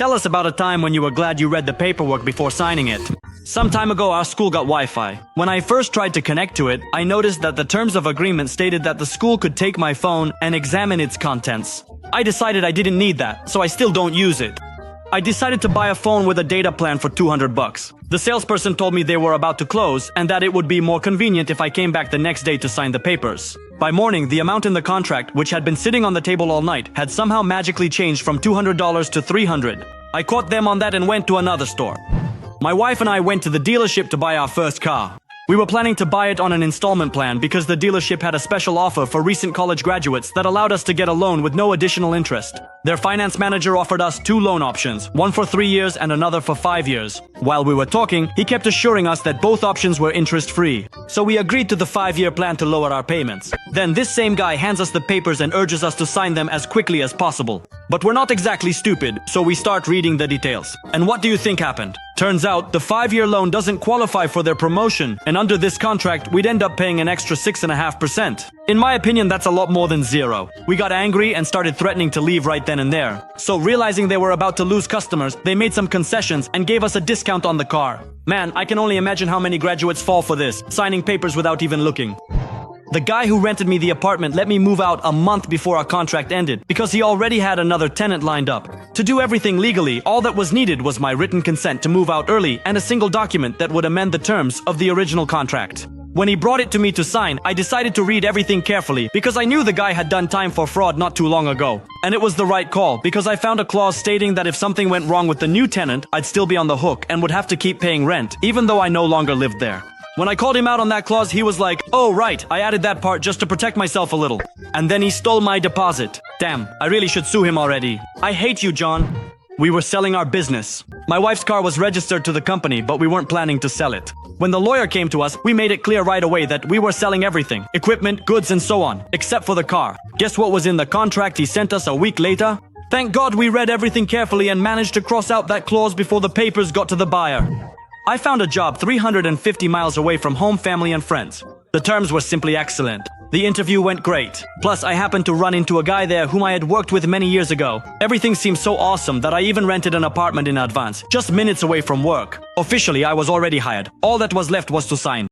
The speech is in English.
Tell us about a time when you were glad you read the paperwork before signing it. Some time ago, our school got Wi-Fi. When I first tried to connect to it, I noticed that the terms of agreement stated that the school could take my phone and examine its contents. I decided I didn't need that, so I still don't use it. I decided to buy a phone with a data plan for $200. The salesperson told me they were about to close and that it would be more convenient if I came back the next day to sign the papers. By morning, the amount in the contract, which had been sitting on the table all night, had somehow magically changed from $200 to $300. I caught them on that and went to another store. My wife and I went to the dealership to buy our first car. We were planning to buy it on an installment plan because the dealership had a special offer for recent college graduates that allowed us to get a loan with no additional interest. Their finance manager offered us 2 loan options, one for 3 years and another for 5 years. While we were talking, he kept assuring us that both options were interest-free. So we agreed to the 5-year plan to lower our payments. Then this same guy hands us the papers and urges us to sign them as quickly as possible. But we're not exactly stupid, so we start reading the details. And what do you think happened? Turns out, the 5-year loan doesn't qualify for their promotion, and under this contract, we'd end up paying an extra 6.5%. In my opinion, that's a lot more than zero. We got angry and started threatening to leave right then and there. So realizing they were about to lose customers, they made some concessions and gave us a discount on the car. Man, I can only imagine how many graduates fall for this, signing papers without even looking. The guy who rented me the apartment let me move out a month before our contract ended because he already had another tenant lined up. To do everything legally, all that was needed was my written consent to move out early and a single document that would amend the terms of the original contract. When he brought it to me to sign, I decided to read everything carefully because I knew the guy had done time for fraud not too long ago. And it was the right call because I found a clause stating that if something went wrong with the new tenant, I'd still be on the hook and would have to keep paying rent, even though I no longer lived there. When I called him out on that clause, he was like, "Oh, right, I added that part just to protect myself a little." And then he stole my deposit. Damn, I really should sue him already. I hate you, John. We were selling our business. My wife's car was registered to the company, but we weren't planning to sell it. When the lawyer came to us, we made it clear right away that we were selling everything, equipment, goods, and so on, except for the car. Guess what was in the contract he sent us a week later? Thank God we read everything carefully and managed to cross out that clause before the papers got to the buyer. I found a job 350 miles away from home, family, and friends. The terms were simply excellent. The interview went great. Plus, I happened to run into a guy there whom I had worked with many years ago. Everything seemed so awesome that I even rented an apartment in advance, just minutes away from work. Officially, I was already hired. All that was left was to sign.